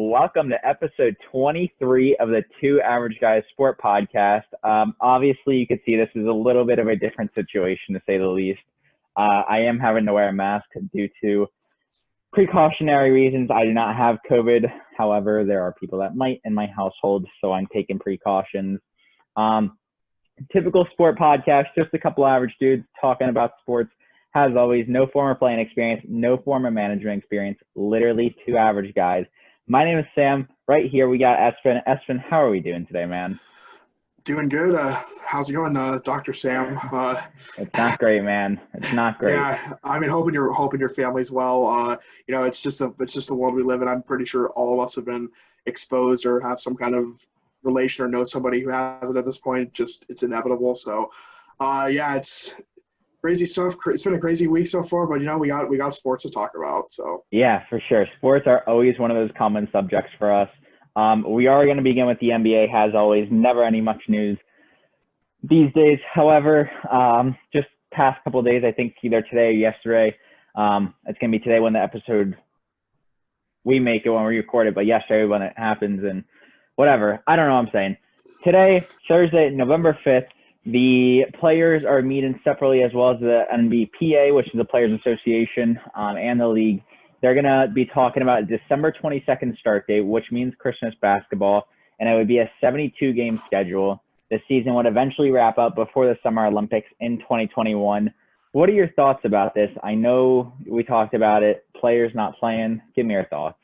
Welcome to episode 23 of the Two Average Guys Sport Podcast. Obviously, you can see this is a little bit of a different situation, to say the least. I am having to wear a mask due to precautionary reasons. I do not have COVID. However, there are people that might in my household, so I'm taking precautions. Typical sport podcast, just a couple average dudes talking about sports. As always, no former playing experience, no former management experience, literally two average guys. My name is Sam. Right here, we got Espen. Espen, how are we doing today, man? Doing good. How's it going, Dr. Sam? It's not great, man. It's not great. Yeah, I mean, hoping your family's well. It's just the world we live in. I'm pretty sure all of us have been exposed or have some kind of relation or know somebody who has it at this point. Just it's inevitable. So, it's crazy stuff. It's been a crazy week so far, but we got sports to talk about. So yeah, for sure. Sports are always one of those common subjects for us. We are going to begin with the NBA, as always. Never any much news these days. However, just past couple of days, I think either today or yesterday, it's going to be today when the episode we make it when we record it, but yesterday when it happens and whatever. I don't know what I'm saying. Today, Thursday, November 5th, the players are meeting separately as well as the NBPA, which is the Players Association, and the league. They're going to be talking about December 22nd start date, which means Christmas basketball, and it would be a 72-game schedule. The season would eventually wrap up before the Summer Olympics in 2021. What are your thoughts about this? I know we talked about it, players not playing. Give me your thoughts.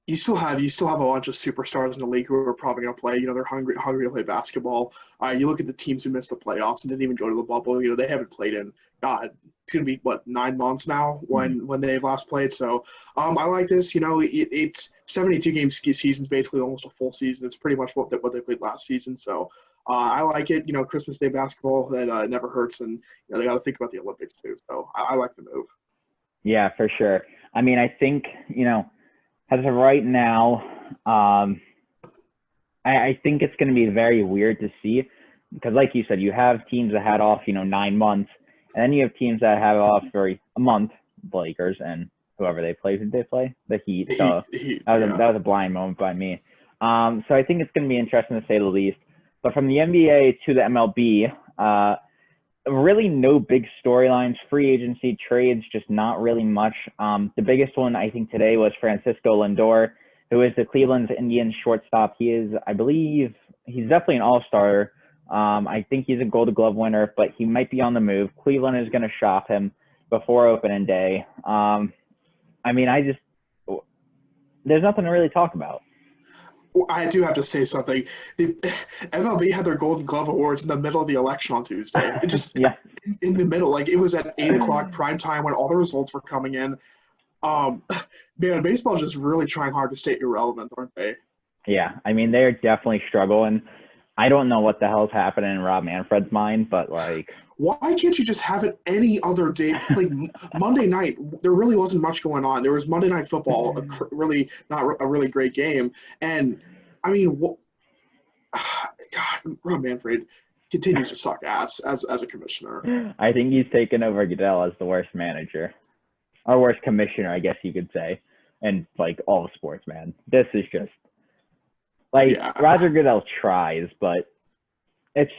You still have a bunch of superstars in the league who are probably going to play. They're hungry to play basketball. You look at the teams who missed the playoffs and didn't even go to the bubble. They haven't played in it's going to be 9 months now when they've last played. So I like this. It's 72 game season, basically almost a full season. It's pretty much what they played last season. So I like it. Christmas Day basketball that never hurts, and they got to think about the Olympics too. So I like the move. Yeah, for sure. I mean, I think as of right now, I think it's going to be very weird to see because, like you said, you have teams that had off, 9 months, and then you have teams that have off for a month, the Lakers and whoever they play. Who did they play? The Heat. So that was a blind moment by me. So I think it's going to be interesting to say the least. But from the NBA to the MLB, really no big storylines, free agency, trades, just not really much. The biggest one I think today was Francisco Lindor, who is the Cleveland Indians shortstop. He is, I believe, he's definitely an all-star. I think he's a Gold Glove winner, but he might be on the move. Cleveland is going to shop him before opening day. There's nothing to really talk about. Well, I do have to say something. The MLB had their Golden Glove Awards in the middle of the election on Tuesday. It just in the middle, like it was at 8 o'clock prime time when all the results were coming in. Man, baseball is just really trying hard to stay irrelevant, aren't they? Yeah, I mean they're definitely struggling. I don't know what the hell's happening in Rob Manfred's mind, but why can't you just have it any other day? Like Monday night, there really wasn't much going on. There was Monday Night Football, really not a really great game, and I mean, God, Rob Manfred continues to suck ass as a commissioner. I think he's taken over Goodell as the worst manager, or worst commissioner, I guess you could say, and all of sports, man. This is just. Roger Goodell tries, but it's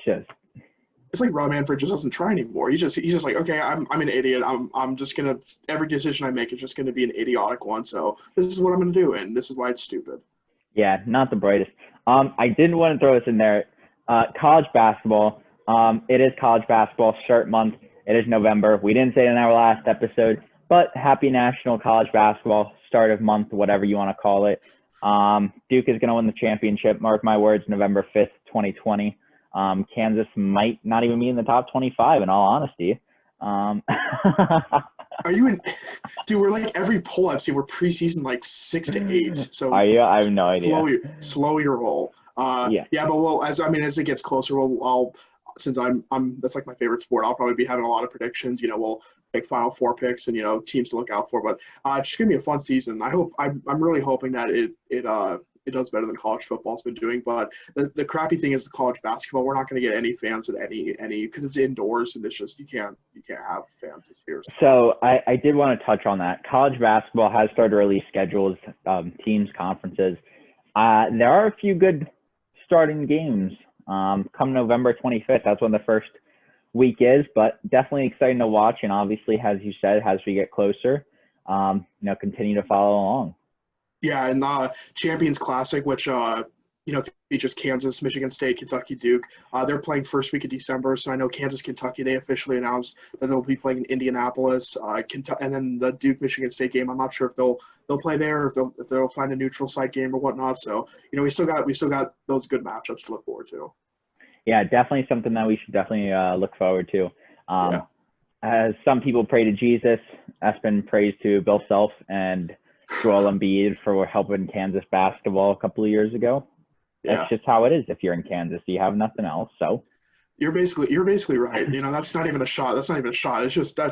like Rob Manfred just doesn't try anymore. He's just like, okay, I'm an idiot. I'm just gonna every decision I make is just gonna be an idiotic one. So this is what I'm gonna do, and this is why it's stupid. Yeah, not the brightest. I didn't want to throw this in there. College basketball. It is college basketball start month. It is November. We didn't say it in our last episode, but happy National College Basketball start of month, whatever you want to call it. Duke is going to win the championship. Mark my words, November 5th, 2020. Kansas might not even be in the top 25, in all honesty. Are you in? Dude, we're every poll I've seen, we're preseason 6 to 8. So are you? I have no idea. Slow your roll. Yeah, but as it gets closer, I'll since I'm that's my favorite sport. I'll probably be having a lot of predictions. We'll make Final Four picks and teams to look out for. But it's just gonna be a fun season. I'm really hoping that it it does better than college football's been doing. But the crappy thing is the college basketball. We're not going to get any fans at any because it's indoors and it's just you can't have fans this year. So I did want to touch on that. College basketball has started to release schedules, teams, conferences. There are a few good starting games come November 25th. That's when the first week is, but definitely exciting to watch. And obviously, as you said, as we get closer, continue to follow along. Yeah, and Champions Classic, which features Kansas, Michigan State, Kentucky, Duke. They're playing first week of December, so I know Kansas, Kentucky. They officially announced that they'll be playing in Indianapolis, and then the Duke Michigan State game. I'm not sure if they'll play there, or if they'll find a neutral site game or whatnot. So we still got those good matchups to look forward to. Yeah, definitely something that we should definitely look forward to. As some people pray to Jesus, Espen prays to Bill Self and Joel Embiid for helping Kansas basketball a couple of years ago. That's just how it is. If you're in Kansas, you have nothing else. So you're basically right. That's not even a shot. That's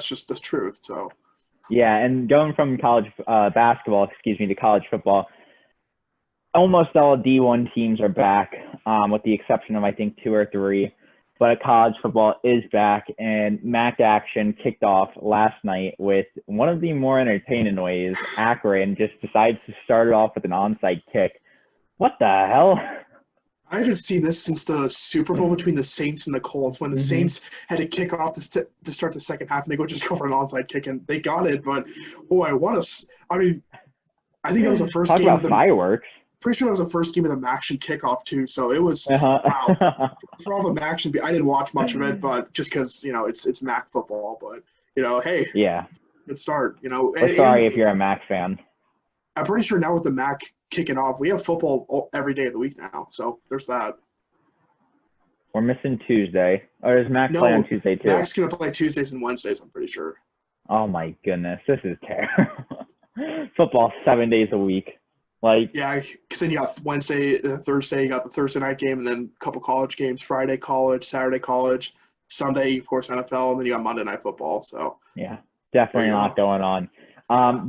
just the truth. So yeah, and going from college basketball, to college football, almost all D1 teams are back, with the exception of I think 2 or 3. But college football is back, and MAC action kicked off last night with one of the more entertaining ways. Akron just decides to start it off with an onside kick. What the hell? I haven't seen this since the Super Bowl between the Saints and the Colts, when the Saints had to kick off to start the second half, and they go for an onside kick, and they got it. But boy, I think that was the first Talk game about of the fireworks. Pretty sure that was the first game of the MAC kickoff too. So it was wow. For all the MAC, I didn't watch much of it, but just because it's MAC football. But hey, yeah, good start. We're sorry if you're a MAC fan. I'm pretty sure now with the MAC kicking off, we have football every day of the week now. So there's that. We're missing Tuesday. Or does MAC play on Tuesday too? MAC's gonna play Tuesdays and Wednesdays. I'm pretty sure. Oh my goodness, this is terrible. Football 7 days a week. Yeah, because then you got Wednesday, Thursday, you got the Thursday night game, and then a couple college games, Friday college, Saturday college, Sunday, of course, NFL, and then you got Monday Night Football. So yeah, definitely a lot going on.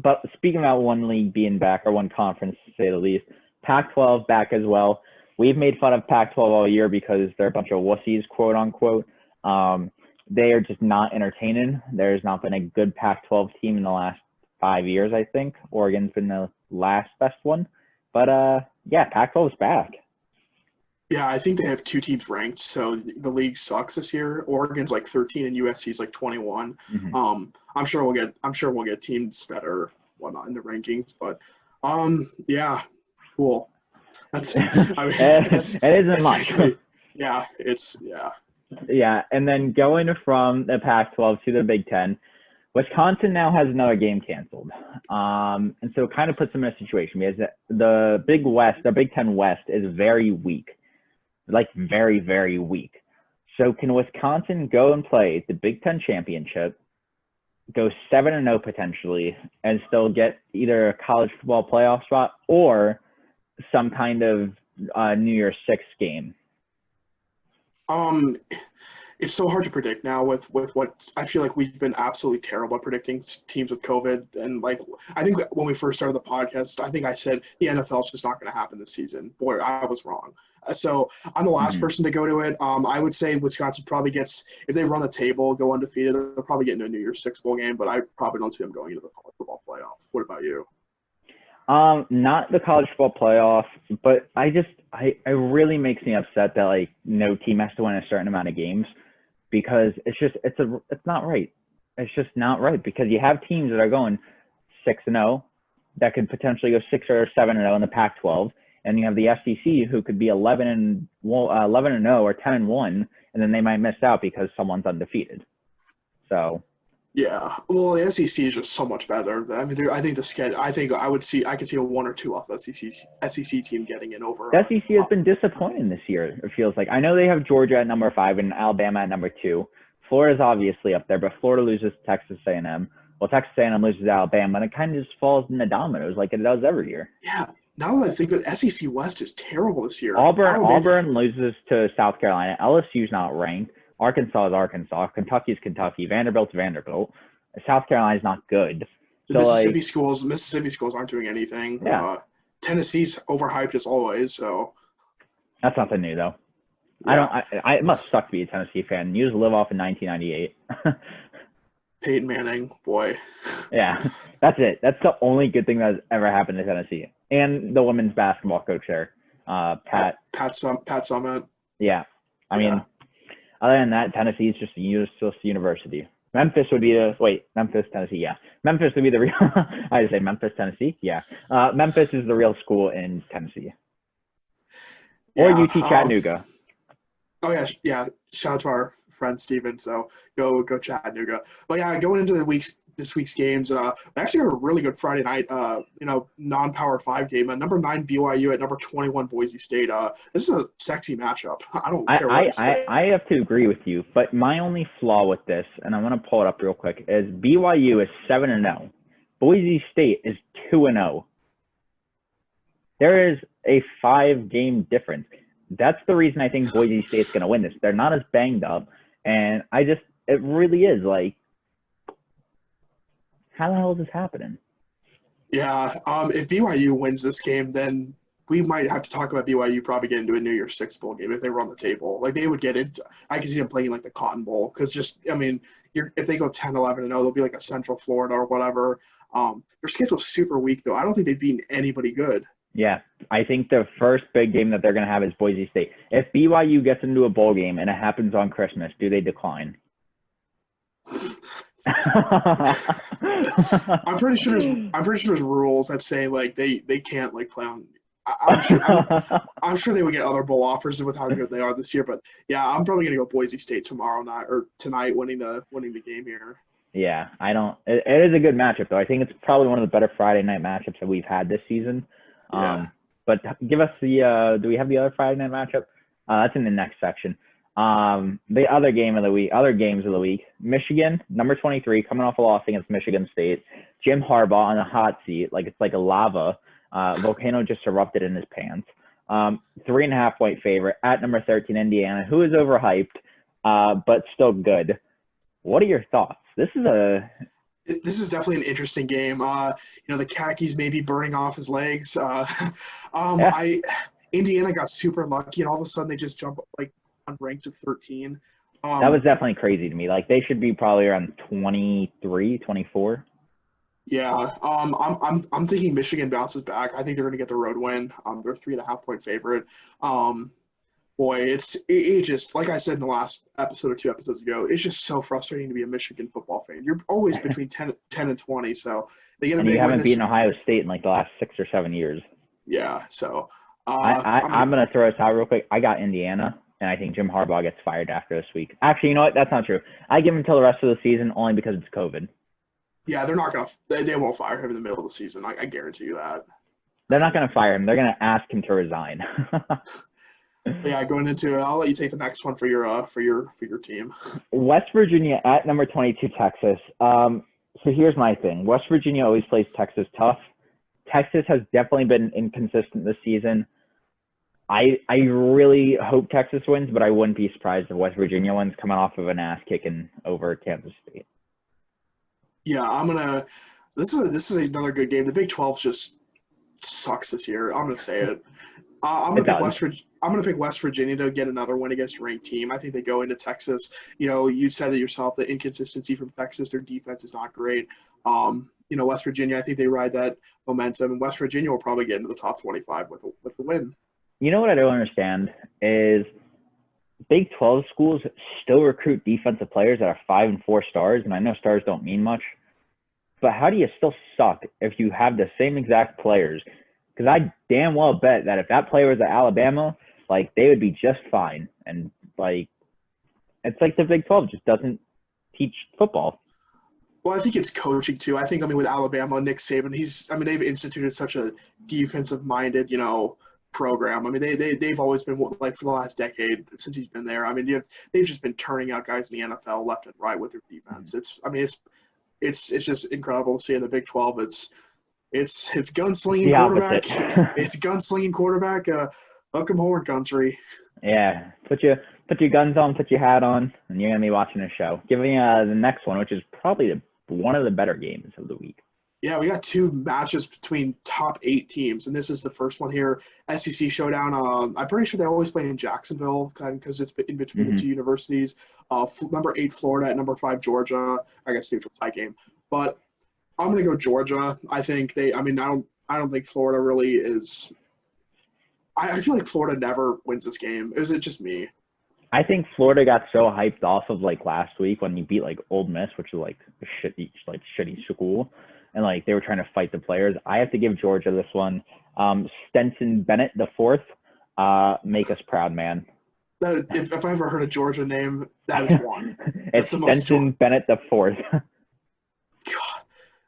But speaking about one league being back, or one conference to say the least, Pac-12 back as well. We've made fun of Pac-12 all year because they're a bunch of wussies, quote unquote. They are just not entertaining. There's not been a good Pac-12 team in the last 5 years, I think. Oregon's been the last best one. But, Pac-12 is back. Yeah, I think they have 2 teams ranked, so the league sucks this year. Oregon's like 13 and USC's like 21. I'm sure we'll get teams that are whatnot in the rankings, but cool. That's it isn't much. Yeah, and then going from the Pac-12 to the Big Ten, Wisconsin now has another game canceled. And so it kind of puts them in a situation because the Big Ten West is very weak, very, very weak. So can Wisconsin go and play the Big Ten championship, go 7-0 potentially, and still get either a college football playoff spot or some kind of New Year's Six game? It's so hard to predict now with what I feel like we've been absolutely terrible at predicting teams with COVID. And I think when we first started the podcast, I think I said the NFL is just not going to happen this season. Boy, I was wrong. So I'm the last person to go to it. I would say Wisconsin probably gets, if they run the table, go undefeated, they'll probably get into a New Year's Six bowl game, but I probably don't see them going into the college football playoff. What about you? Not the college football playoff, but it really makes me upset that no team has to win a certain amount of games, because it's not right. It's just not right, because you have teams that are going 6-0 that could potentially go 6 or 7-0 in the Pac-12, and you have the SEC who could be 11-0 or 10-1, and then they might miss out because someone's undefeated. So. Yeah, well, the SEC is just so much better. I mean, I think the schedule. I could see a 1 or 2 off the SEC team getting in over. The SEC has been disappointing this year. It feels like. I know they have Georgia at number 5 and Alabama at number 2. Florida's obviously up there, but Florida loses to Texas A&M. Well, Texas A&M loses to Alabama, and it kind of just falls in the dominoes like it does every year. Yeah. Now that I think the SEC West is terrible this year. Auburn loses to South Carolina. LSU's not ranked. Arkansas is Arkansas. Kentucky's Kentucky. Vanderbilt's Vanderbilt. South Carolina's not good. The Mississippi schools aren't doing anything. Yeah. Tennessee's overhyped as always. So That's nothing new though. yeah, It must suck to be a Tennessee fan. You just live off in 1998. Peyton Manning, boy. Yeah, that's it. That's the only good thing that has ever happened to Tennessee. And the women's basketball coach there, Pat. Pat Summit. Yeah, I Yeah. mean, other than that, Tennessee is just a useless university. Memphis would be Memphis, Tennessee. Yeah, Memphis would be the real. I just say Memphis, Tennessee. Yeah, Memphis is the real school in Tennessee, or Yeah. UT Chattanooga. Oh yeah, yeah. Shout out to our friend Steven. So go Chattanooga. But yeah, going into this week's games, we actually got a really good Friday night. Non-Power 5 game. Number 9 BYU at number 21 Boise State. This is a sexy matchup. I don't care what you say. I have to agree with you, but my only flaw with this, and I want to pull it up real quick, is BYU is 7-0. Boise State is 2-0. There is a 5-game difference. That's the reason I think Boise State's going to win this. They're not as banged up, and it really is like, how the hell is this happening? Yeah. If BYU wins this game, then we might have to talk about BYU probably getting into a New Year's Six bowl game if they were on the table. Like they would get into. I can see them playing like the Cotton Bowl because if they go 10-11-0, they'll be like a Central Florida or whatever. Their schedule's super weak though. I don't think they've beaten anybody good. Yeah, I think the first big game that they're going to have is Boise State. If BYU gets into a bowl game and it happens on Christmas, do they decline? I'm pretty sure there's rules that say like they can't like play on. I'm sure they would get other bowl offers with how good they are this year. But yeah, I'm probably gonna go Boise State tomorrow night or tonight, winning the game here. Yeah, I don't. It is a good matchup though. I think it's probably one of the better Friday night matchups that we've had this season. Yeah. But give us the. Do we have the other Friday night matchup? That's in the next section. The other games of the week. Michigan, number 23, coming off a loss against Michigan State. Jim Harbaugh on the hot seat, like it's like a lava volcano just erupted in his pants. 3.5 point favorite at number 13, Indiana, who is overhyped, but still good. What are your thoughts? This is definitely an interesting game. The khakis may be burning off his legs. Yeah. Indiana got super lucky, and all of a sudden they just jump like unranked to 13. That was definitely crazy to me. Like they should be probably around 23, 24. Yeah. I'm thinking Michigan bounces back. I think they're going to get the road win. They're 3.5 point favorite. Boy, it just, like I said in the last episode or 2 episodes ago, it's just so frustrating to be a Michigan football fan. You're always between 10 and 20, so they get a big win. You haven't beaten Ohio State in like the last 6 or 7 years. Yeah, so I'm going to throw this out real quick. I got Indiana, and I think Jim Harbaugh gets fired after this week. Actually, you know what? That's not true. I give him until the rest of the season only because it's COVID. Yeah, they're not going to – they won't fire him in the middle of the season. I guarantee you that. They're not going to fire him. They're going to ask him to resign. Yeah, going into – I'll let you take the next one for your team. West Virginia at number 22, Texas. So here's my thing. West Virginia always plays Texas tough. Texas has definitely been inconsistent this season. I really hope Texas wins, but I wouldn't be surprised if West Virginia wins, coming off of an ass kicking over Kansas State. Yeah, this is another good game. The Big 12 just sucks this year. I'm gonna say it. I'm gonna pick West Virginia to get another win against a ranked team. I think they go into Texas. You said it yourself, the inconsistency from Texas. Their defense is not great. West Virginia, I think they ride that momentum, and West Virginia will probably get into the top 25 with the win. You know what I don't understand is Big 12 schools still recruit defensive players that are 5 and 4 stars, and I know stars don't mean much, but how do you still suck if you have the same exact players? Because I damn well bet that if that player was at Alabama, like they would be just fine. And like, it's like the Big 12 just doesn't teach football. Well, I think it's coaching too. I think with Alabama, Nick Saban, they've instituted such a defensive-minded, program. They've always been like for the last decade since he's been there. They've just been turning out guys in the NFL left and right with their defense. It's just incredible to see in the Big 12. It's gunslinging quarterback. It's gunslinging quarterback. Welcome horn country. Yeah, put your guns on, put your hat on, and you're gonna be watching a show. Give me the next one, which is probably one of the better games of the week. Yeah, we got two matches between top 8 teams, and this is the first one here. SEC Showdown. I'm pretty sure they always play in Jacksonville because it's in between the Hmm. two universities. Number 8 Florida at number 5 Georgia. I guess neutral tie game, but I'm gonna go Georgia. I think they. I mean, I don't think Florida really is. I feel like Florida never wins this game. Is it just me? I think Florida got so hyped off of like last week when you beat like Old Miss, which is like a shitty school, and like they were trying to fight the players. I have to give Georgia this one. Stenson Bennett the fourth, make us proud, man. If I ever heard a Georgia name, that is one. It's Stenson Bennett the fourth. God.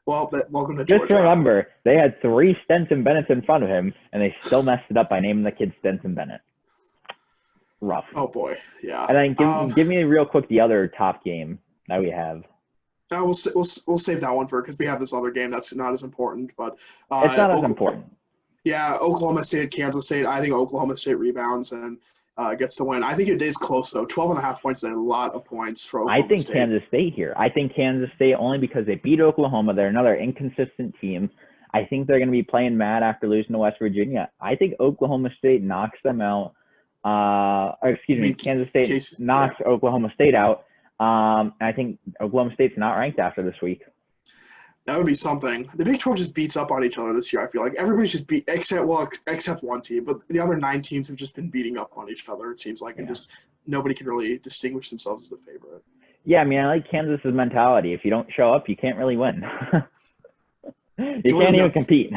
Well, welcome to Just Georgia. remember, they had 3 Stenson Bennetts in front of him, and they still messed it up by naming the kid Stenson Bennett. Rough. Oh boy, yeah. And then give me real quick the other top game that we have. We'll save that one for because we have this other game that's not as important, but It's not as important. Yeah, Oklahoma State, Kansas State. I think Oklahoma State rebounds and gets the win. I think it is close though. 12.5 points is a lot of points for Oklahoma I think State. Kansas State here. I think Kansas State only because they beat Oklahoma. They're another inconsistent team. I think they're going to be playing mad after losing to West Virginia. I think Oklahoma State knocks them out. Kansas State knocks Oklahoma State out. I think Oklahoma State's not ranked after this week. That would be something. The Big 12 just beats up on each other this year. I feel like everybody's just beat except one team, but the other 9 teams have just been beating up on each other. It seems like, and just nobody can really distinguish themselves as the favorite. Yeah, I mean, I like Kansas's mentality. If you don't show up, you can't really win. You can't even compete.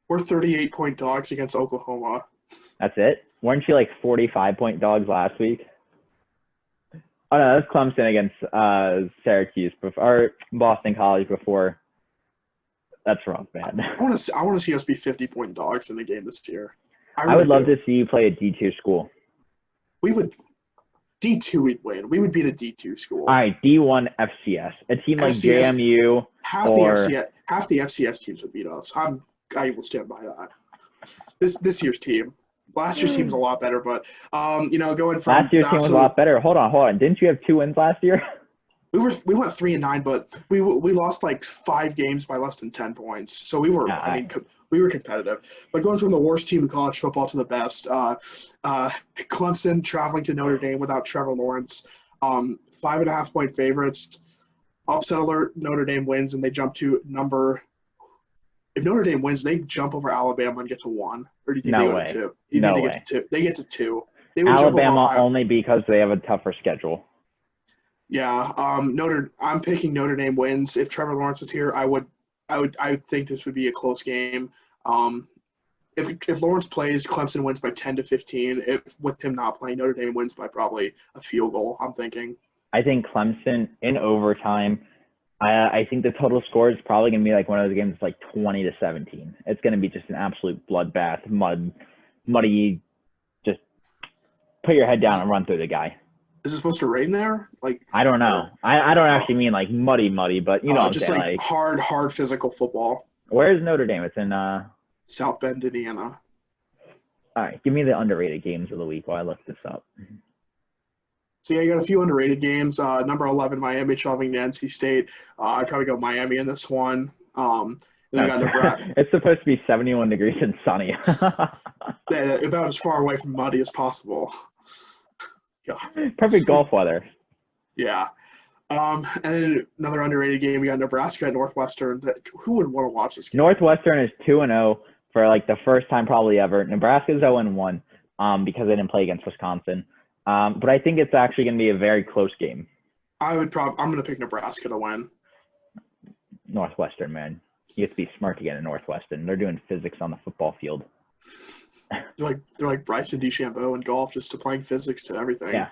We're 38-point dogs against Oklahoma. That's it? Weren't you like 45-point dogs last week? Oh, no, that's Clemson against Syracuse or Boston College before. That's rough, man. I want to see us be 50-point dogs in the game this year. I would love to see you play a D2 school. We would. D2 we'd win. We would beat a D2 school. All right, D1 FCS. A team like FCS, JMU half the FCS teams would beat us. I will stand by that. This year's team. Last year's team was a lot better, but going from last year's team was a lot better. Hold on. Didn't you have 2 wins last year? We went 3-9, but we lost like 5 games by less than 10 points. So we were we were competitive. But going from the worst team in college football to the best, Clemson traveling to Notre Dame without Trevor Lawrence, 5.5-point favorites. Upset alert! Notre Dame wins and they jump to number. If Notre Dame wins, they jump over Alabama and get to 1. Or do you think they go to 2? Get to 2? They get to 2. They would Alabama only because they have a tougher schedule. Yeah, I'm picking Notre Dame wins. If Trevor Lawrence was here, I would think this would be a close game. If Lawrence plays, Clemson wins by 10 to 15. If with him not playing, Notre Dame wins by probably a field goal. I'm thinking. I think Clemson in overtime. I think the total score is probably going to be like one of those games that's like 20-17. It's going to be just an absolute bloodbath, muddy. Just put your head down and run through the guy. Is it supposed to rain there? Like I don't know. I don't actually mean like muddy, but you know what I'm just saying, like hard physical football. Where is Notre Dame? It's in South Bend, Indiana. All right, give me the underrated games of the week while I look this up. So yeah, you got a few underrated games. Number 11, Miami traveling to NC State. I'd probably go Miami in this one. Then we got Nebraska. It's supposed to be 71 degrees and sunny. About as far away from muddy as possible. God. Perfect golf weather. Yeah. And then another underrated game, we got Nebraska at Northwestern. Who would want to watch this game? Northwestern is 2-0 for like the first time probably ever. Nebraska's 0-1 because they didn't play against Wisconsin. But I think it's actually going to be a very close game. I'm going to pick Nebraska to win. Northwestern, man. You have to be smart to get in Northwestern. They're doing physics on the football field. They're like Bryson DeChambeau in golf, just to playing physics to everything.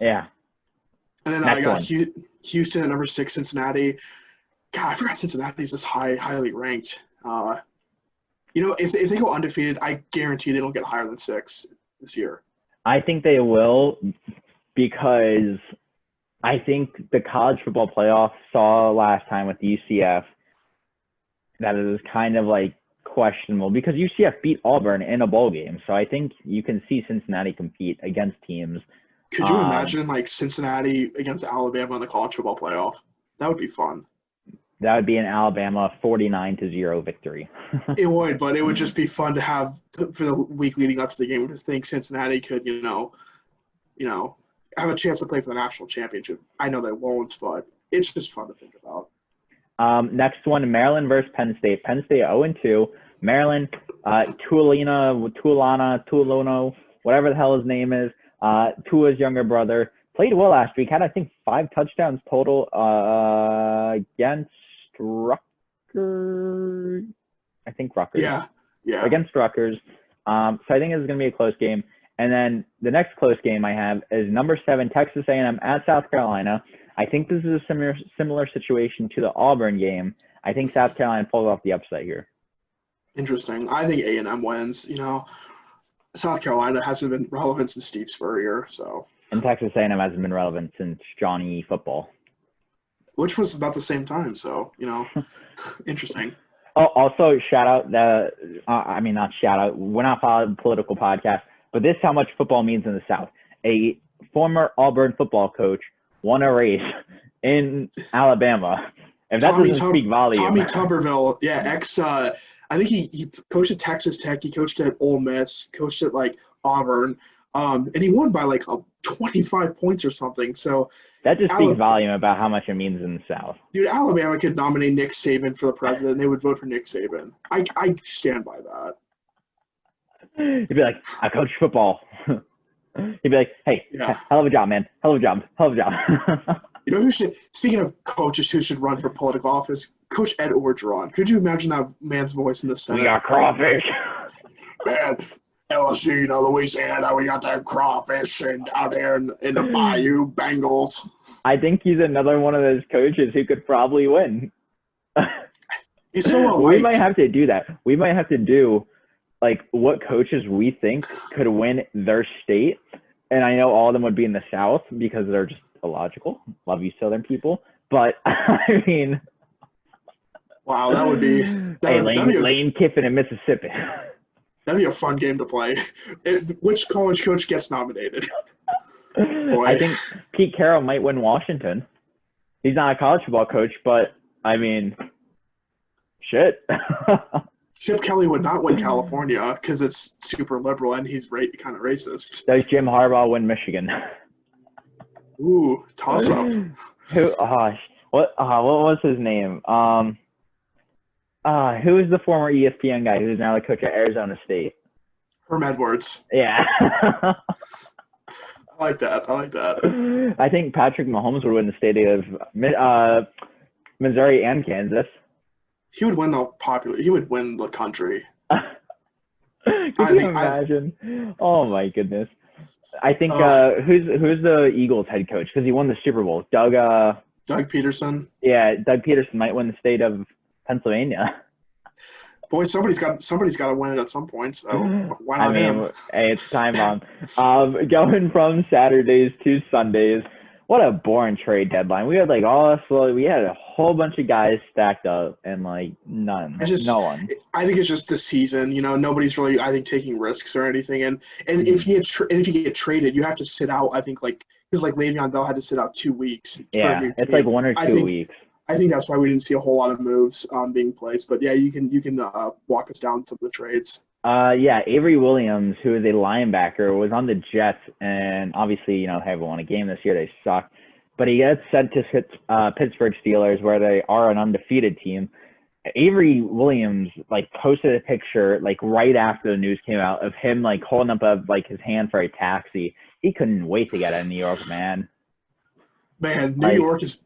Yeah. And then I got Houston at number 6, Cincinnati. God, I forgot Cincinnati's this highly ranked. If they go undefeated, I guarantee they don't get higher than 6 this year. I think they will because I think the college football playoff saw last time with UCF that it was kind of like questionable because UCF beat Auburn in a bowl game. So I think you can see Cincinnati compete against teams. Could you imagine like Cincinnati against Alabama in the college football playoff? That would be fun. That would be an Alabama 49-0 victory. It would, but it would just be fun to have for the week leading up to the game to think Cincinnati could, have a chance to play for the national championship. I know they won't, but it's just fun to think about. Next one, Maryland versus Penn State. Penn State 0-2. Maryland, Tuolano, whatever the hell his name is, Tua's younger brother, played well last week. Had, I think, 5 touchdowns total against Rutgers. I think Rutgers. Yeah. Against Rutgers. So I think this is going to be a close game. And then the next close game I have is number 7, Texas A&M at South Carolina. I think this is a similar situation to the Auburn game. I think South Carolina pulls off the upset here. Interesting. I think A&M wins. South Carolina hasn't been relevant since Steve Spurrier, so. And Texas A&M hasn't been relevant since Johnny Football. Which was about the same time, so, interesting. Oh, also, shout out not shout out. We're not following a political podcast, but this is how much football means in the South. A former Auburn football coach won a race in Alabama. If that doesn't speak volume. Tommy Tuberville, I think he coached at Texas Tech. He coached at Ole Miss, coached at Auburn, and he won by 25 points or something. So that just speaks volume about how much it means in the South. Dude, Alabama could nominate Nick Saban for the president, and they would vote for Nick Saban. I stand by that. He'd be like, I coach football. He'd be like, hey, hell of a job, man. Hell of a job. Who should, speaking of coaches who should run for political office, Coach Ed Orgeron. Could you imagine that man's voice in the Senate? We got crawfish. Man, LSU, Louisiana, we got that crawfish and out there in the Bayou Bengals. I think he's another one of those coaches who could probably win. He's so well We might have to do that. We might have to do what coaches we think could win their state. And I know all of them would be in the South because they're just illogical. Love you, Southern people. But, I mean. Wow, that would be. Lane Kiffin in Mississippi. That'd be a fun game to play. Which college coach gets nominated? I think Pete Carroll might win Washington. He's not a college football coach, but, I mean, shit. Chip Kelly would not win California because it's super liberal and he's kind of racist. Does Jim Harbaugh win Michigan? Ooh, toss up. What was his name? Who is the former ESPN guy who's now the coach at Arizona State? Herm Edwards. Yeah. I like that. I think Patrick Mahomes would win the state of Missouri and Kansas. He would win He would win the country. Could you imagine? Oh my goodness. I think who's the Eagles head coach because he won the Super Bowl? Doug Peterson. Yeah, Doug Peterson might win the state of Pennsylvania. Boy, somebody's got to win it at some point. So why not him? Hey, it's time bomb. Going from Saturdays to Sundays. What a boring trade deadline. We had we had a whole bunch of guys stacked up and none. No one. I think it's just the season. Nobody's really taking risks or anything. And if you get traded, you have to sit out. I think because Le'Veon Bell had to sit out 2 weeks. Yeah, it's 1 or 2 weeks. I think that's why we didn't see a whole lot of moves being placed. But yeah, you can walk us down some of the trades. Avery Williams, who is a linebacker, was on the Jets, and obviously, they haven't won a game this year. They suck. But he gets sent to Pittsburgh Steelers, where they are an undefeated team. Avery Williams, posted a picture, right after the news came out of him, holding up his hand for a taxi. He couldn't wait to get out of New York, man. Man, New York is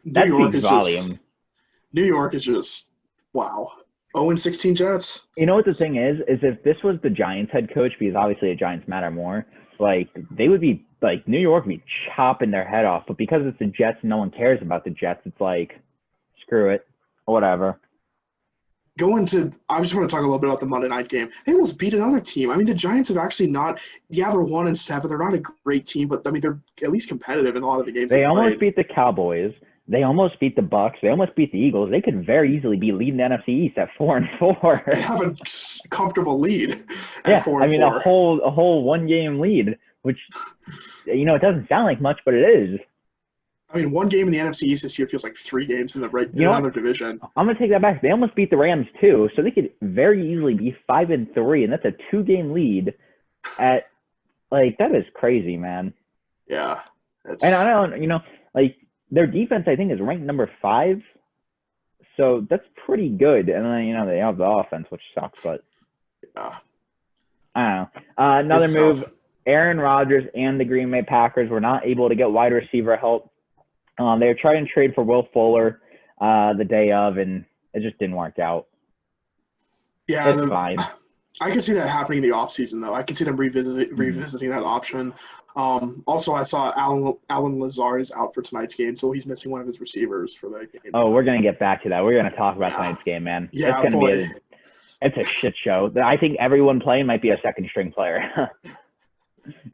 just, wow. 0-16 Jets. You know what the thing is if this was the Giants head coach, because obviously the Giants matter more, they would be New York would be chopping their head off. But because it's the Jets and no one cares about the Jets, it's screw it, whatever. I just want to talk a little bit about the Monday night game. They almost beat another team. I mean, the Giants have actually not. Yeah, they're 1-7. They're not a great team, but they're at least competitive in a lot of the games. They almost beat the Cowboys. They almost beat the Bucks. They almost beat the Eagles. They could very easily be leading the NFC East at 4-4. They have a comfortable lead. At 4-4. I mean, a whole 1-game lead, which it doesn't sound like much, but it is. I mean, one game in the NFC East this year feels like 3 games in You know another what? division. I'm gonna take that back. They almost beat the Rams too, so they could very easily be 5-3, and that's a 2-game lead. At like that is crazy, man. Yeah, And I don't, like their defense, I think, is ranked number 5, so that's pretty good. And then they have the offense, which sucks, but yeah. I don't know. Another It's move: tough. Aaron Rodgers and the Green Bay Packers were not able to get wide receiver help. They were trying to trade for Will Fuller the day of, and it just didn't work out. Yeah, It's fine. I can see that happening in the offseason, though. I can see them revisiting that option. Also, I saw Alan Lazard is out for tonight's game, so he's missing one of his receivers for the game. Oh, we're gonna get back to that. We're gonna talk about tonight's game, man. Yeah, it's gonna boy. it's a shit show. I think everyone playing might be a second string player.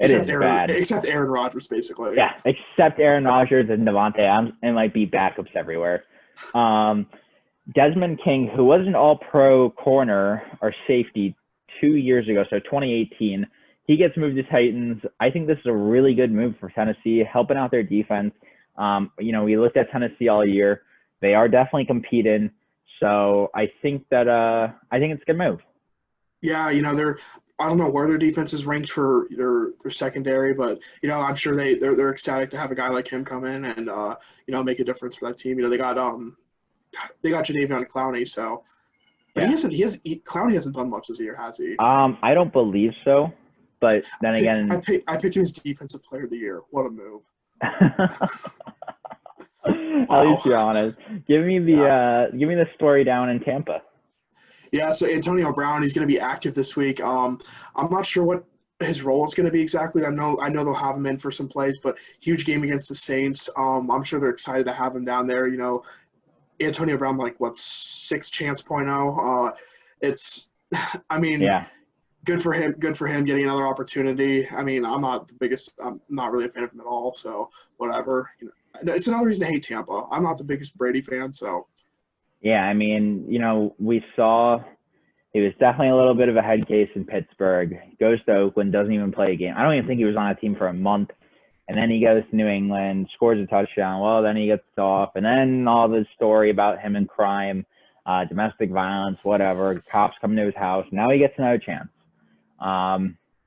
It is bad. Except Aaron Rodgers, basically. Yeah, except Aaron Rodgers and Devontae Adams, and might be backups everywhere. Desmond King, who was an all-pro corner or safety 2 years ago, so 2018, he gets moved to Titans. I think this is a really good move for Tennessee, helping out their defense. We looked at Tennessee all year. They are definitely competing. So I think it's a good move. Yeah, I don't know where their defense is ranked for their secondary, but I'm sure they're ecstatic to have a guy like him come in and make a difference for that team. They got Jadeveon Clowney, so but Yeah. Clowney hasn't done much this year, has he? I don't believe so, but then again, I picked him as defensive player of the year. What a move! At least you're honest. Give me the story down in Tampa. Yeah, so Antonio Brown, he's going to be active this week. I'm not sure what his role is going to be exactly. I know they'll have him in for some plays, but huge game against the Saints. I'm sure they're excited to have him down there. Antonio Brown, 6 chance point oh. Yeah. Good for him getting another opportunity. I'm not really a fan of him at all, so whatever. It's another reason to hate Tampa. I'm not the biggest Brady fan, so. Yeah, we saw it was definitely a little bit of a head case in Pittsburgh. Goes to Oakland, doesn't even play a game. I don't even think he was on a team for a month. And then he goes to New England, scores a touchdown. Well, then he gets off. And then all this story about him and crime, domestic violence, whatever. Cops come to his house. Now he gets another chance.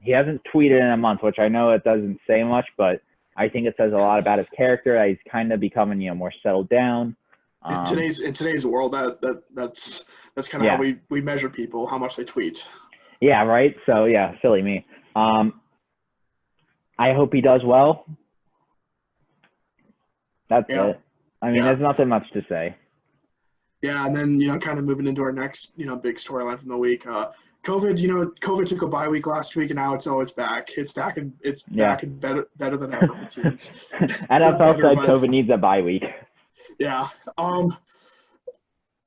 He hasn't tweeted in a month, which I know it doesn't say much, but I think it says a lot about his character. He's kind of becoming, more settled down. In today's world, that's kind of how we measure people, how much they tweet. Yeah, right. So yeah, silly me. I hope he does well. That's it. There's nothing much to say. Yeah, and then kind of moving into our next big storyline from the week. COVID took a bye week last week, and now it's back. It's back and better than ever for teams. NFL said COVID needs a bye week. Yeah.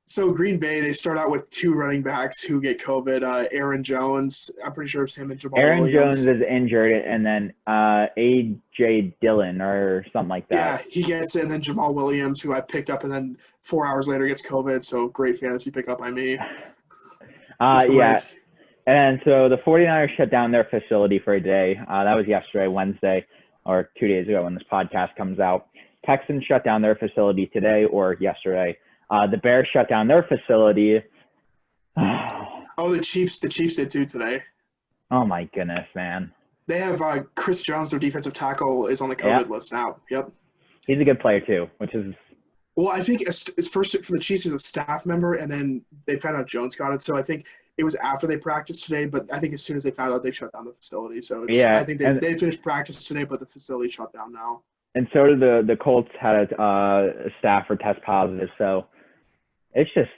So Green Bay, they start out with 2 running backs who get COVID. Aaron Jones, I'm pretty sure it's him and Jamal Williams. Aaron Jones is injured, and then A.J. Dillon or something like that. Yeah, he gets it, and then Jamal Williams, who I picked up, and then 4 hours later gets COVID, so great fantasy pickup by me. Yeah. And so the 49ers shut down their facility for a day. That was yesterday, Wednesday, or 2 days ago when this podcast comes out. Texans shut down their facility today or yesterday. The Bears shut down their facility. Oh, the Chiefs did too today. Oh my goodness, man. They have Chris Jones, their defensive tackle, is on the COVID list now. Yep. He's a good player too, which is. Well, I think it's first for the Chiefs as a staff member, and then they found out Jones got it. So I think it was after they practiced today, but I think as soon as they found out, they shut down the facility. So I think they finished practice today, but the facility shut down now. And so did the Colts had a staffer test positive. So it's just.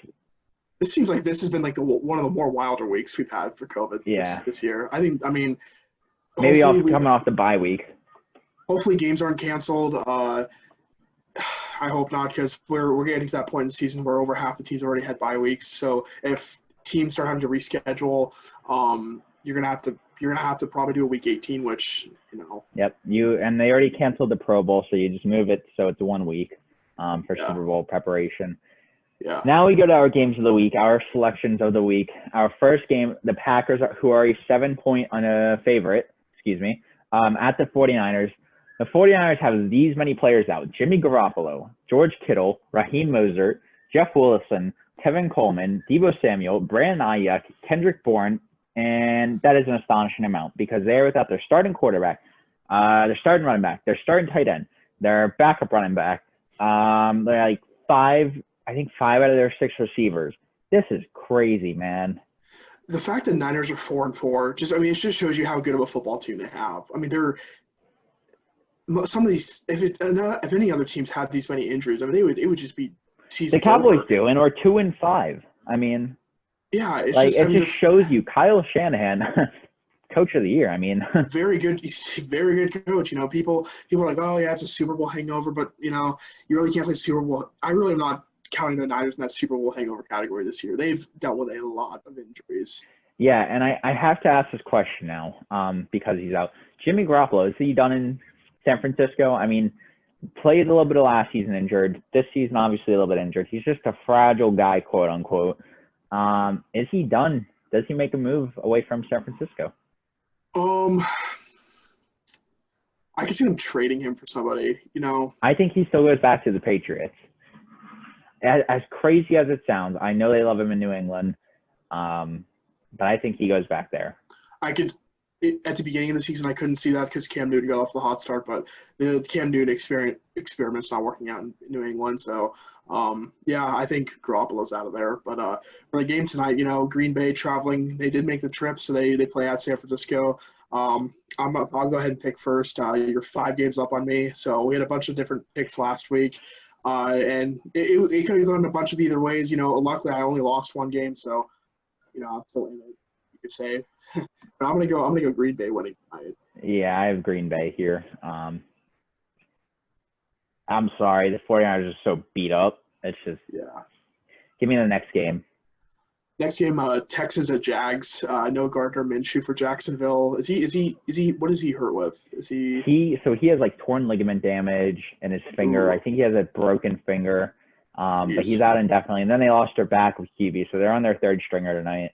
This seems like this has been one of the more wilder weeks we've had for COVID this year. Maybe coming off the bye week. Hopefully games aren't canceled. I hope not, because we're getting to that point in the season where over half the teams already had bye weeks. So if teams start having to reschedule, you're gonna have to probably do a week 18, which Yep. And they already canceled the Pro Bowl, so you just move it so it's 1 week for Super Bowl preparation. Yeah. Now we go to our games of the week, our selections of the week. Our first game, the Packers, who are a 7-point favorite, at the 49ers. The 49ers have these many players out: Jimmy Garoppolo, George Kittle, Raheem Mostert, Jeff Wilson, Tevin Coleman, Deebo Samuel, Brandon Ayuk, Kendrick Bourne, and that is an astonishing amount because they're without their starting quarterback, their starting running back, their starting tight end, their backup running back. They're like five out of their 6 receivers. This is crazy, man. The fact that Niners are 4-4, it just shows you how good of a football team they have. I mean, some of these. If any other teams had these many injuries, I mean, it would just be season. The Cowboys do, and we're 2-5. I mean, yeah, it just shows you Kyle Shanahan, Coach of the Year. I mean, very good. He's a very good coach. You know, people are like, oh yeah, it's a Super Bowl hangover, but you know, you really can't say Super Bowl. I really am not counting the Niners in that Super Bowl hangover category this year. They've dealt with a lot of injuries. Yeah, and I have to ask this question now, because he's out. Jimmy Garoppolo, is he done in San Francisco? I mean, played a little bit of last season injured. This season, obviously, a little bit injured. He's just a fragile guy, quote unquote. Is he done? Does he make a move away from San Francisco? I could see them trading him for somebody, you know. I think he still goes back to the Patriots. As crazy as it sounds, I know they love him in New England, but I think he goes back there. At the beginning of the season, I couldn't see that because Cam Newton got off the hot start, but the Cam Newton experiment's not working out in New England. So, yeah, I think Garoppolo's out of there. But for the game tonight, you know, Green Bay traveling, they did make the trip, so they play at San Francisco. I'll go ahead and pick first. You're 5 games up on me. So we had a bunch of different picks last week. And it could have gone a bunch of either ways. You know, luckily I only lost 1 game, so you know I'm still in it, you could say. But I'm gonna go Green Bay winning tonight. Yeah, I have Green Bay here. I'm sorry, the 49ers are so beat up. It's just give me the next game. Next game, Texans at Jags. No Gardner Minshew for Jacksonville. Is he? What is he hurt with? He has like torn ligament damage in his finger. Ooh. I think he has a broken finger. But he's out indefinitely. And then they lost their back with QB, so they're on their 3rd stringer tonight.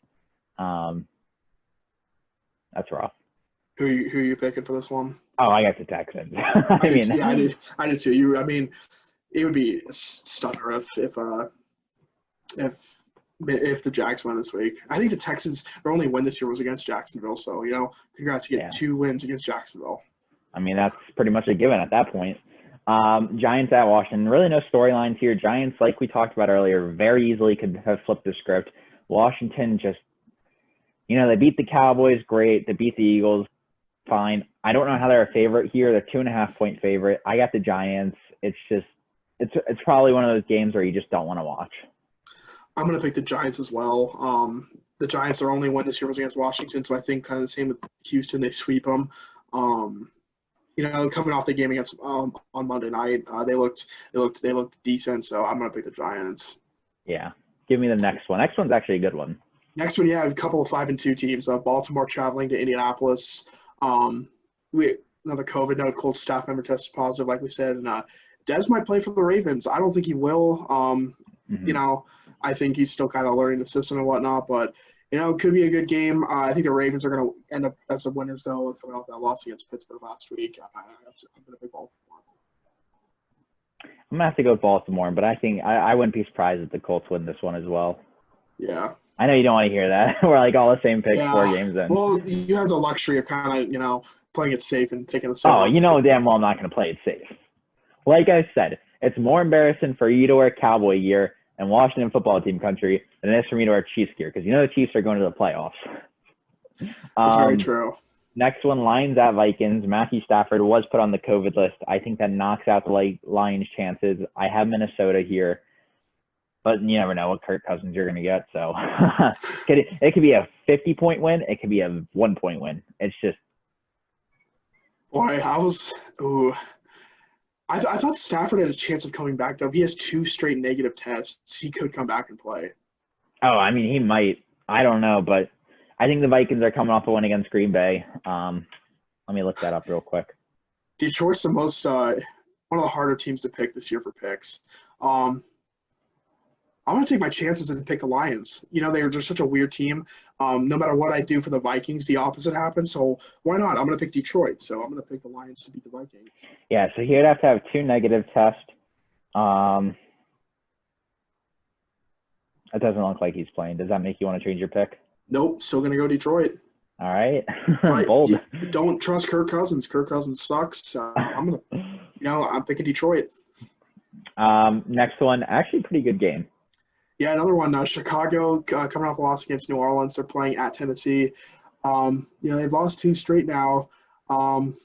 That's rough. Who are you picking for this one? Oh, I got the Texans. I did too. It would be a stunner if the Jags win this week. I think the Texans, their only win this year was against Jacksonville. So, you know, congrats to get 2 wins against Jacksonville. I mean, that's pretty much a given at that point. Giants at Washington. Really no storylines here. Giants, like we talked about earlier, very easily could have flipped the script. Washington just, you know, they beat the Cowboys, great. They beat the Eagles, fine. I don't know how they're a favorite here. They're 2.5-point favorite. I got the Giants. It's just, it's probably one of those games where you just don't want to watch. I'm going to pick the Giants as well. The Giants, their only win this year was against Washington, so I think kind of the same with Houston. They sweep them. You know, coming off the game against on Monday night, they looked decent. So I'm going to pick the Giants. Yeah, give me the next one. Next one's actually a good one. Next one, a couple of 5-2 teams. Baltimore traveling to Indianapolis. Another COVID note. Colts staff member tested positive, like we said, and Dez might play for the Ravens. I don't think he will. You know. I think he's still kind of learning the system and whatnot, but, you know, it could be a good game. I think the Ravens are going to end up as the winners, though, coming off that loss against Pittsburgh last week. I'm going to pick Baltimore. I'm going to have to go with Baltimore, but I think I wouldn't be surprised if the Colts win this one as well. Yeah. I know you don't want to hear that. We're like all the same picks 4 games in. Well, you have the luxury of kind of, you know, playing it safe and taking the safe. Oh, you know damn well I'm not going to play it safe. Like I said, it's more embarrassing for you to wear Cowboy gear and Washington football team country than it is for me to wear Chiefs gear because you know the Chiefs are going to the playoffs. That's very true. Next one, Lions at Vikings. Matthew Stafford was put on the COVID list. I think that knocks out the Lions' chances. I have Minnesota here, but you never know what Kirk Cousins you're going to get. So it could be a 50-point win. It could be a 1-point win. It's just. Boy, I thought Stafford had a chance of coming back, though. If he has 2 straight negative tests, he could come back and play. Oh, I mean, he might. I don't know, but I think the Vikings are coming off a win against Green Bay. Let me look that up real quick. Detroit's the most one of the harder teams to pick this year for picks. I'm going to take my chances and pick the Lions. They're just such a weird team. No matter what I do for the Vikings, the opposite happens. So why not? I'm going to pick Detroit. So I'm going to pick the Lions to beat the Vikings. Yeah, so he'd have to have 2 negative tests. It doesn't look like he's playing. Does that make you want to change your pick? Nope, still going to go Detroit. All right. But Bold. Don't trust Kirk Cousins. Kirk Cousins sucks. I'm thinking Detroit. Next one, actually pretty good game. Yeah, another one. Chicago coming off a loss against New Orleans. They're playing at Tennessee. They've lost 2 straight now. Tennessee.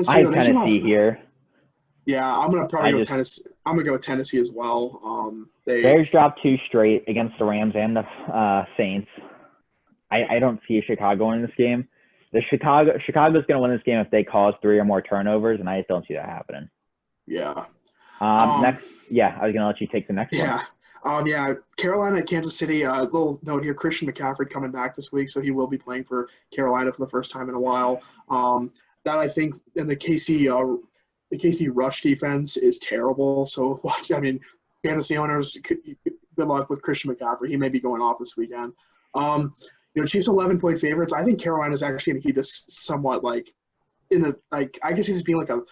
I have Tennessee here. Yeah, I'm gonna probably go Tennessee. I'm gonna go with Tennessee as well. Bears dropped 2 straight against the Rams and the Saints. I don't see Chicago in this game. Chicago's gonna win this game if they cause 3 or more turnovers, and I just don't see that happening. Yeah. Next, I was gonna let you take the next one. Carolina, Kansas City. Little note here: Christian McCaffrey coming back this week, so he will be playing for Carolina for the first time in a while. That I think, and the KC rush defense is terrible. So fantasy owners, good luck with Christian McCaffrey. He may be going off this weekend. Chiefs 11-point favorites. I think Carolina's actually going to keep this somewhat I guess he's being like a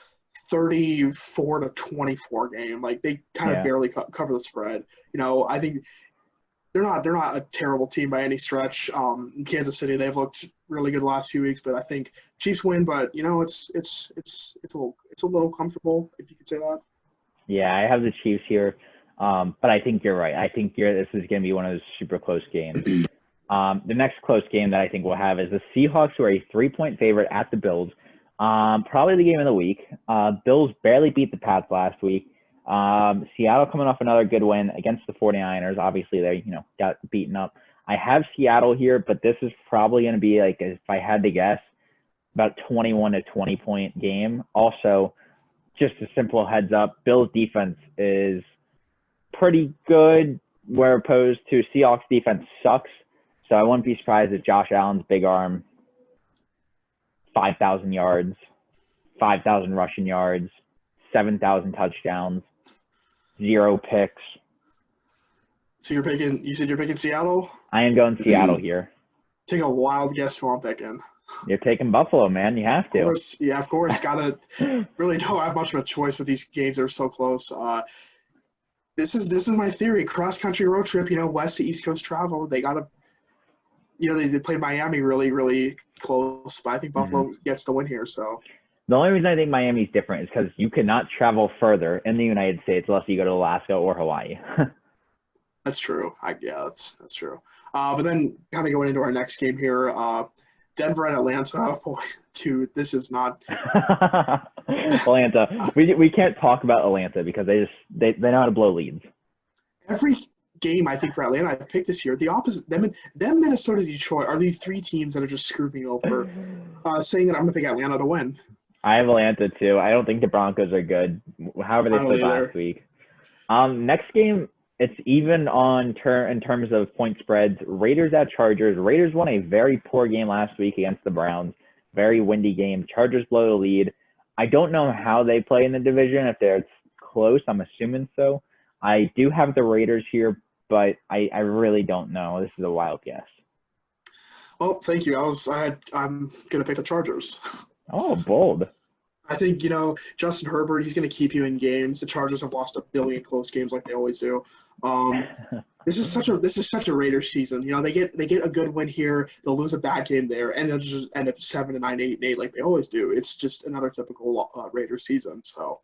34-24 game. They kind of barely cover the spread. I think they're not a terrible team by any stretch. In Kansas City, they've looked really good the last few weeks, but I think Chiefs win. But it's a little comfortable, if you could say that. Yeah, I have the Chiefs here, but I think you're right. I think this is going to be one of those super close games. The next close game that I think we'll have is the Seahawks, who are a 3-point favorite at the Bills. Probably the game of the week. Bills barely beat the Pats last week. Seattle coming off another good win against the 49ers. Obviously, they got beaten up. I have Seattle here, but this is probably going to be if I had to guess, about 21 to 20 point game. Also, just a simple heads up, Bills defense is pretty good, where opposed to Seahawks defense sucks. So I wouldn't be surprised if Josh Allen's big arm, 5,000 yards, 5,000 rushing yards, 7,000 touchdowns, 0 picks. So you said you're picking Seattle? I am going Seattle here. Take a wild guess who I'm picking. You're taking Buffalo, man. You have to. Of course. Really don't have much of a choice with these games that are so close. This is my theory. Cross-country road trip, west to east coast travel. They got to, they play Miami really, really close, but I think Buffalo gets the win here. So the only reason I think Miami's different is because you cannot travel further in the United States unless you go to Alaska or Hawaii. That's true. That's true. But then kind of going into our next game here, Denver and Atlanta. Boy, dude, this is not Atlanta. We can't talk about Atlanta because they know how to blow leads. Every game I think for Atlanta I've picked this year, the opposite. Them Minnesota, Detroit are the 3 teams that are just screwing me over. Saying that I'm gonna pick Atlanta to win. I have Atlanta too. I don't think the Broncos are good. However they played last week. Next game, it's even in terms of point spreads. Raiders at Chargers. Raiders won a very poor game last week against the Browns. Very windy game. Chargers blow the lead. I don't know how they play in the division. If they're close, I'm assuming so. I do have the Raiders here, but I really don't know. This is a wild guess. Well, thank you. I'm gonna pick the Chargers. Oh, bold. I think, Justin Herbert, he's going to keep you in games. The Chargers have lost a billion close games like they always do. This is such a Raiders season. They get a good win here, they'll lose a bad game there, and they'll just end up 7-9, 8-8 like they always do. It's just another typical Raiders season. So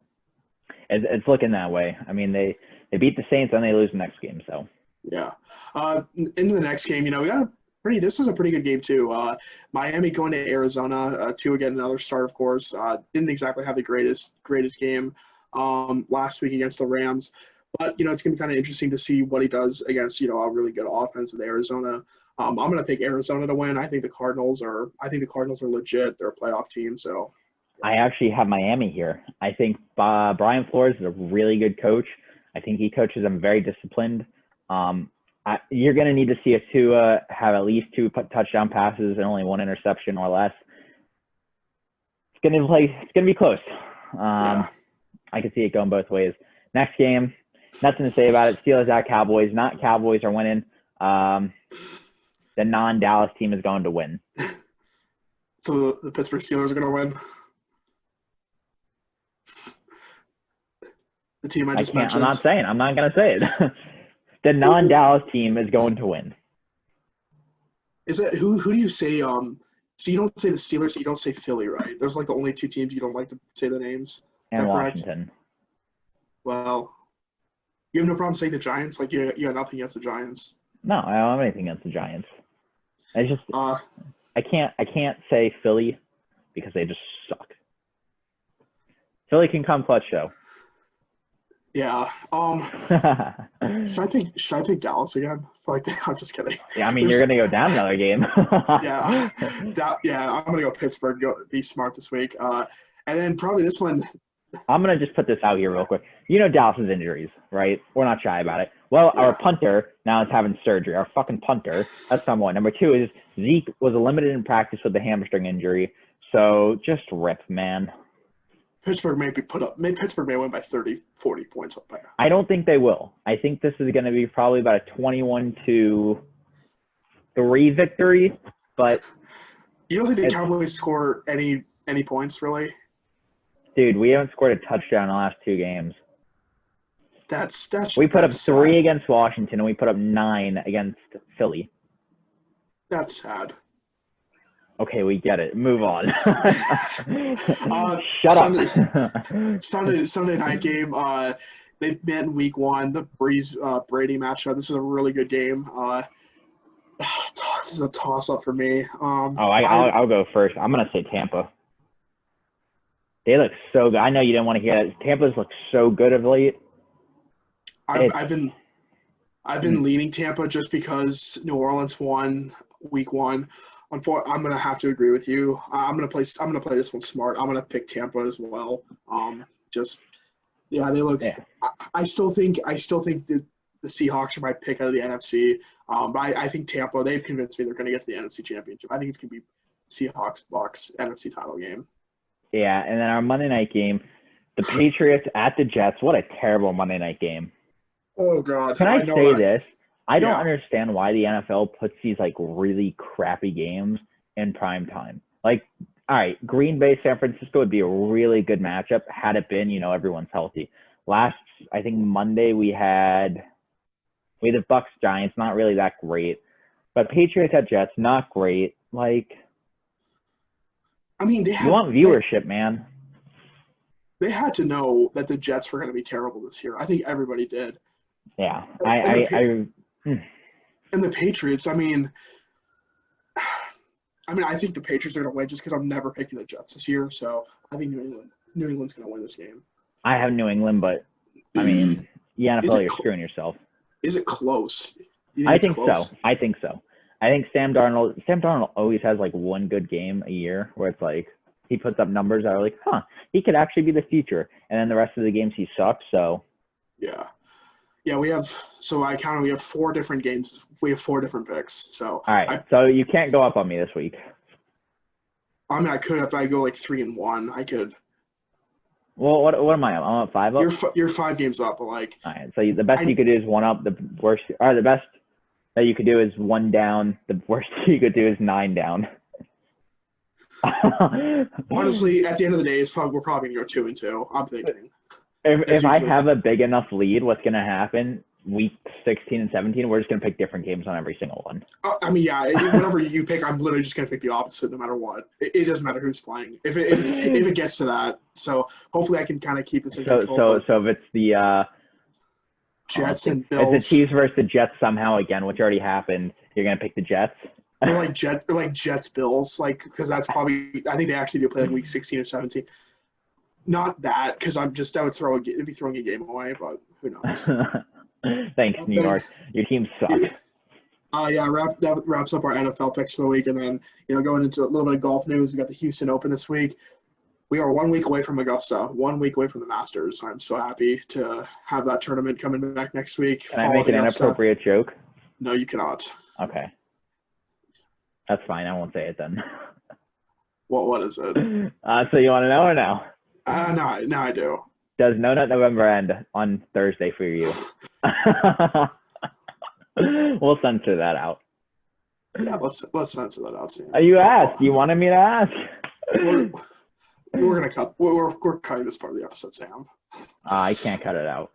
it's looking that way. I mean, they beat the Saints and they lose the next game. So yeah. Into the next game, we got this is a pretty good game too. Miami going to Arizona to get another start, of course. Didn't exactly have the greatest game last week against the Rams, but it's going to be kind of interesting to see what he does against a really good offense with Arizona. I'm going to pick Arizona to win. I think the Cardinals are legit. They're a playoff team. So I actually have Miami here. I think Brian Flores is a really good coach. I think he coaches them very disciplined. You're going to need to see a Tua have at least 2 touchdown passes and only 1 interception or less. It's going to be close. I could see it going both ways. Next game, nothing to say about it. Steelers at Cowboys. Not Cowboys are winning. The non-Dallas team is going to win. So the Pittsburgh Steelers are going to win. The team I just mentioned. I'm not saying. I'm not going to say it. The non-Dallas team is going to win. Is it who do you say? So you don't say the Steelers. You don't say Philly, right? Those are like the only two teams you don't like to say the names. And Washington. Well, you have no problem saying the Giants. Like you got nothing against the Giants. No, I don't have anything against the Giants. I just I can't say Philly because they just suck. Philly can come clutch show. Yeah. Should I pick Dallas again? Like I'm just kidding. Yeah, I mean you're gonna go down another game. Yeah. I'm gonna go Pittsburgh. Be smart this week. And then probably this one. I'm going to just put this out here real quick. You know Dallas's injuries, right? We're not shy about it. Well, our punter now is having surgery. Our fucking punter. That's number one. Number two is Zeke was limited in practice with the hamstring injury. So just rip, man. Pittsburgh may win by 30, 40 points up there. I don't think they will. I think this is going to be probably about a 21-3 victory. But you don't think the Cowboys score any points, really? Dude, we haven't scored a touchdown in the last 2 games. We put up 3 against Washington, and we put up 9 against Philly. That's sad. Okay, we get it. Move on. Shut up. Sunday night game. They met in week 1. The Brady matchup. This is a really good game. This is a toss-up for me. I'll go first. I'm gonna say Tampa. They look so good. I know you didn't want to hear that. Tampa's looked so good of late. I've been leaning Tampa just because New Orleans won week 1. I'm gonna have to agree with you. I'm gonna play this one smart. I'm gonna pick Tampa as well. They look. Yeah. I still think the Seahawks are my pick out of the NFC. But I think Tampa. They've convinced me they're gonna get to the NFC Championship. I think it's gonna be Seahawks-Bucks NFC title game. Yeah, and then our Monday night game, the Patriots at the Jets. What a terrible Monday night game. Oh, God. Can I say this? I don't understand why the NFL puts these, like, really crappy games in prime time. Like, all right, Green Bay, San Francisco would be a really good matchup had it been, everyone's healthy. Last, I think, Monday we had the Bucks Giants, not really that great. But Patriots at Jets, not great. Like, I mean, you want viewership, man. They had to know that the Jets were going to be terrible this year. I think everybody did. Yeah. And the Patriots, I think the Patriots are going to win just because I'm never picking the Jets this year. So I think New England's going to win this game. I have New England, but, the NFL, you're screwing yourself. Is it close? I think so. I think Sam Darnold always has, like, one good game a year where it's like he puts up numbers that are like, he could actually be the future. And then the rest of the games he sucks, so. Yeah. Yeah, we have 4 different games. We have 4 different picks. So all right. So you can't go up on me this week. I could if I go like 3-1. I could. Well, what am I? I'm at 5 up. You're 5 games up, but like. All right. So the best you could do is 1 up. The best that you could do is 1 down. The worst you could do is 9 down. Honestly, at the end of the day, we're probably gonna go 2-2. I'm thinking. If I have a big enough lead, what's gonna happen? Week 16 and 17, we're just gonna pick different games on every single one. Whatever you pick, I'm literally just gonna pick the opposite no matter what. It doesn't matter who's playing. If it gets to that, so hopefully I can kind of keep this in control. So if it's the Jets and Bills, it's the Chiefs versus the Jets somehow again, which already happened. You're gonna pick the Jets. Or like Jets Bills, like because that's probably I think they actually do play like week 16 or 17. Not that because it'd be throwing a game away, but who knows? Thanks, New York. Your team sucks. That wraps up our NFL picks for the week, and then going into a little bit of golf news, we got the Houston Open this week. We are 1 week away from Augusta, 1 week away from the Masters. I'm so happy to have that tournament coming back next week. Can I make an inappropriate joke? No, you cannot. Okay. That's fine. I won't say it then. What is it? So you want to know or no? No, I do. Does No Nut November end on Thursday for you? We'll censor that out. Yeah, let's censor that out, Sam. You asked. You wanted me to ask. We're gonna cut. We're cutting this part of the episode, Sam. I can't cut it out.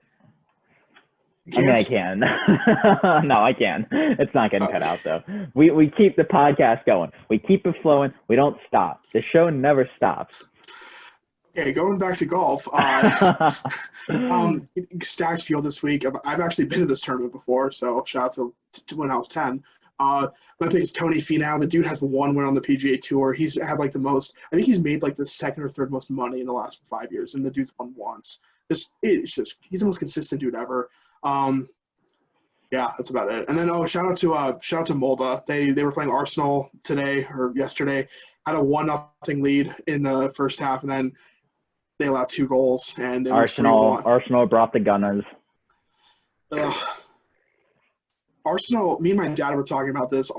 You I mean, I can't? can. No, I can. It's not getting cut out, though. We keep the podcast going. We keep it flowing. We don't stop. The show never stops. Okay, going back to golf. Stags Field this week. I've actually been to this tournament before, so shout out to when I was 10. My pick is Tony Finau. The dude has one win on the PGA Tour. He's had like the most. I think he's made like the second or third most money in the last 5 years, and the dude's won once. He's the most consistent dude ever. Yeah, that's about it. And then shout out to Molda. They were playing Arsenal today or yesterday. Had a 1-0 lead in the first half, and then they allowed 2 goals. And it was 3-1. Arsenal brought the Gunners. Arsenal. Me and my dad were talking about this.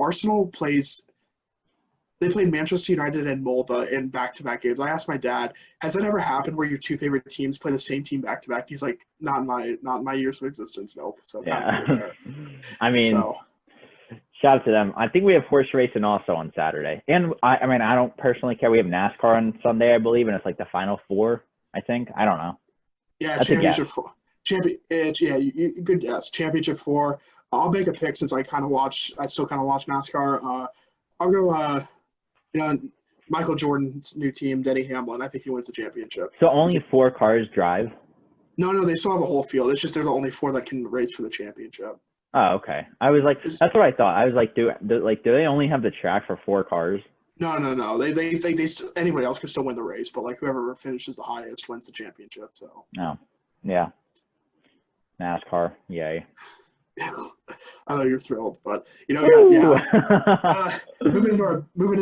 They played Manchester United and Molda in back-to-back games. I asked my dad, "Has that ever happened where your 2 favorite teams play the same team back-to-back?" He's like, "Not in my years of existence, nope." So yeah, I mean, shout out to them. I think we have horse racing also on Saturday, and I mean, I don't personally care. We have NASCAR on Sunday, I believe, and it's like the Final Four. I think I don't know. Yeah, that's Championship 4. Good guess. Championship 4. I'll make a pick since I still kind of watch NASCAR. I'll go. Michael Jordan's new team, Denny Hamlin. I think he wins the championship. So only 4 cars drive? No, they still have a whole field. It's just there's only 4 that can race for the championship. Oh, okay. I was like, that's what I thought. I was like, do they only have the track for 4 cars? No. They anybody else can still win the race, but like whoever finishes the highest wins the championship. So. Oh, yeah. NASCAR, yay. I know you're thrilled, but yeah. Moving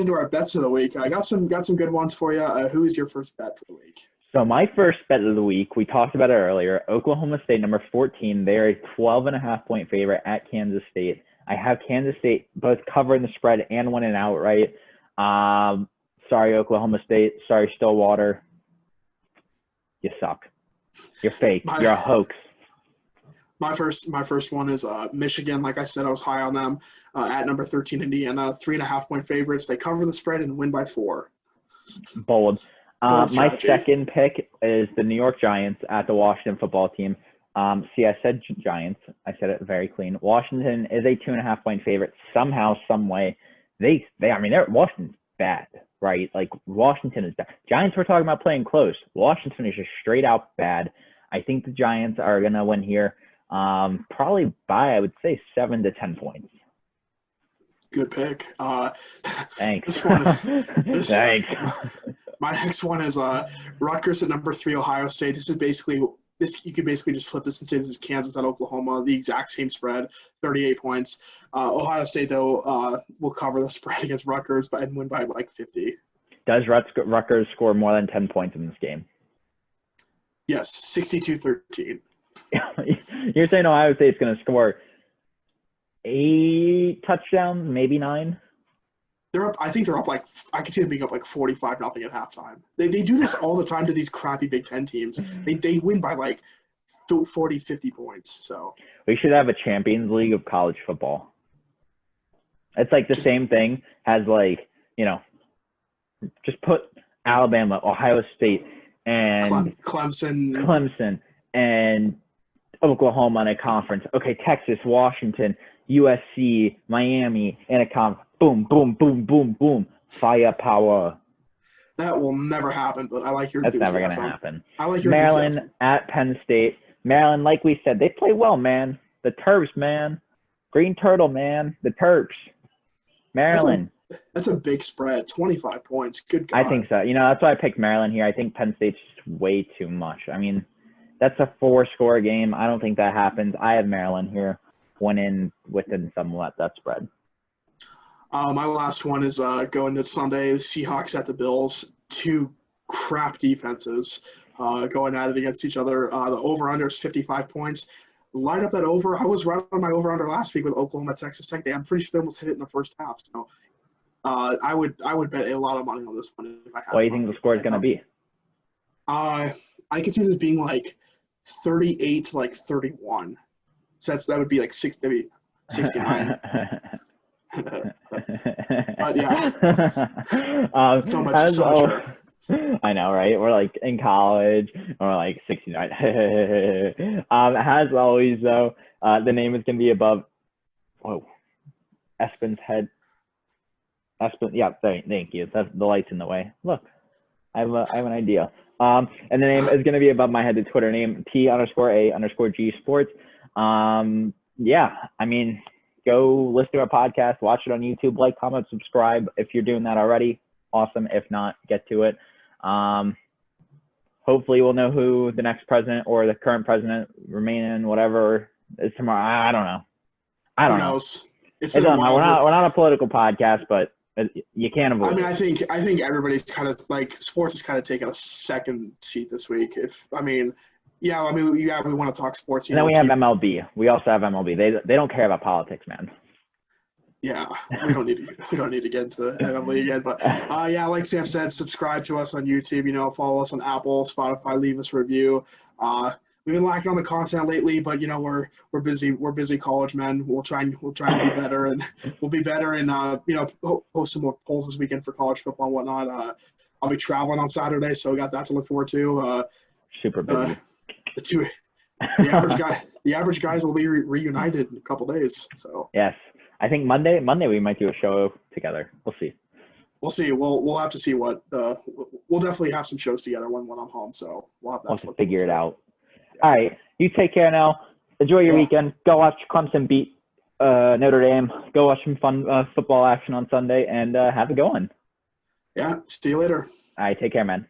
into our bets of the week. I got some good ones for you. Who is your first bet for the week? So my first bet of the week, we talked about it earlier. Oklahoma State, number 14. They're a 12.5-point favorite at Kansas State. I have Kansas State both covering the spread and winning outright. Sorry, Oklahoma State. Sorry, Stillwater. You suck. You're fake. You're a hoax. My first one is Michigan. Like I said, I was high on them at number 13, Indiana. 3.5-point favorites. They cover the spread and win by 4. Bold. My second pick is the New York Giants at the Washington football team. See, I said Giants. I said it very clean. Washington is a 2.5-point favorite somehow, some way. Washington's bad, right? Like Washington is bad. Giants were talking about playing close. Washington is just straight out bad. I think the Giants are gonna win here. Probably by, I would say, 7 to 10 points. Good pick. Thanks. Thanks. My next one is Rutgers at number 3, Ohio State. You could basically just flip this and say this is Kansas at Oklahoma, the exact same spread, 38 points. Ohio State, though, will cover the spread against Rutgers and win by like 50. Does Rutgers score more than 10 points in this game? Yes, 62-13. You're saying Ohio State's going to score 8 touchdowns, maybe 9? They're up. I think they're up I can see them being up like 45-0 at halftime. They do this all the time to these crappy Big Ten teams. They win by like 40, 50 points. So we should have a Champions League of college football. It's like the same thing as just put Alabama, Ohio State, and Clemson, and Oklahoma in a conference. Okay, Texas, Washington, USC, Miami in a conference. Boom, boom, boom, boom, boom. Firepower. That will never happen, but I like your enthusiasm. That's never going to happen. I like your Maryland enthusiasm. At Penn State. Maryland, like we said, they play well, man. The Terps, man. Green Turtle, man. The Terps. Maryland. That's a big spread. 25 points. Good God. I think so. That's why I picked Maryland here. I think Penn State's just way too much. I mean, that's a 4-score game. I don't think that happens. I have Maryland here winning within somewhat that spread. My last one is going to Sunday. The Seahawks at the Bills. 2 crap defenses going at it against each other. The over-under is 55 points. Light up that over. I was right on my over-under last week with Oklahoma, Texas Tech. I'm pretty sure they almost hit it in the first half. So I would bet a lot of money on this one if I had. What do you think the score is going to be? I could see this being like 38 to like 31. So that would be like maybe 69. But yeah, so much better. I know, right? We're like in college, and we're like 69. As always, though, the name is gonna be above. Whoa, Espen's head. Espen, yeah, thank you. That's the light's in the way. Look, I have an idea. And the name is gonna be above my head. The Twitter name T_A_G Sports. Yeah, I mean, go listen to our podcast, watch it on YouTube, like, comment, subscribe if you're doing that already. Awesome. If not, get to it. Hopefully we'll know who the next president or the current president remaining, whatever is tomorrow. I don't know. Who knows? It's been a while. We're not a political podcast, but you can't avoid it. I think everybody's kind of like sports is kind of taking a second seat this week. We want to talk sports. And then we have MLB. We also have MLB. They don't care about politics, man. Yeah, we don't need to get into the MLB again. But yeah, like Sam said, subscribe to us on YouTube. Follow us on Apple, Spotify, leave us a review. We've been lacking on the content lately, but we're busy. We're busy college men. We'll try and be better, and we'll be better. And post some more polls this weekend for college football and whatnot. I'll be traveling on Saturday, so we got that to look forward to. Super busy. The average guys will be reunited in a couple days. So yes, I think Monday we might do a show together. We'll see. We'll have to see what. We'll definitely have some shows together when I'm home. So we'll have that. We'll have to figure it out. All right, you take care now. Enjoy your weekend. Go watch Clemson beat Notre Dame. Go watch some fun football action on Sunday, and have a good one. Yeah, see you later. All right, take care, man.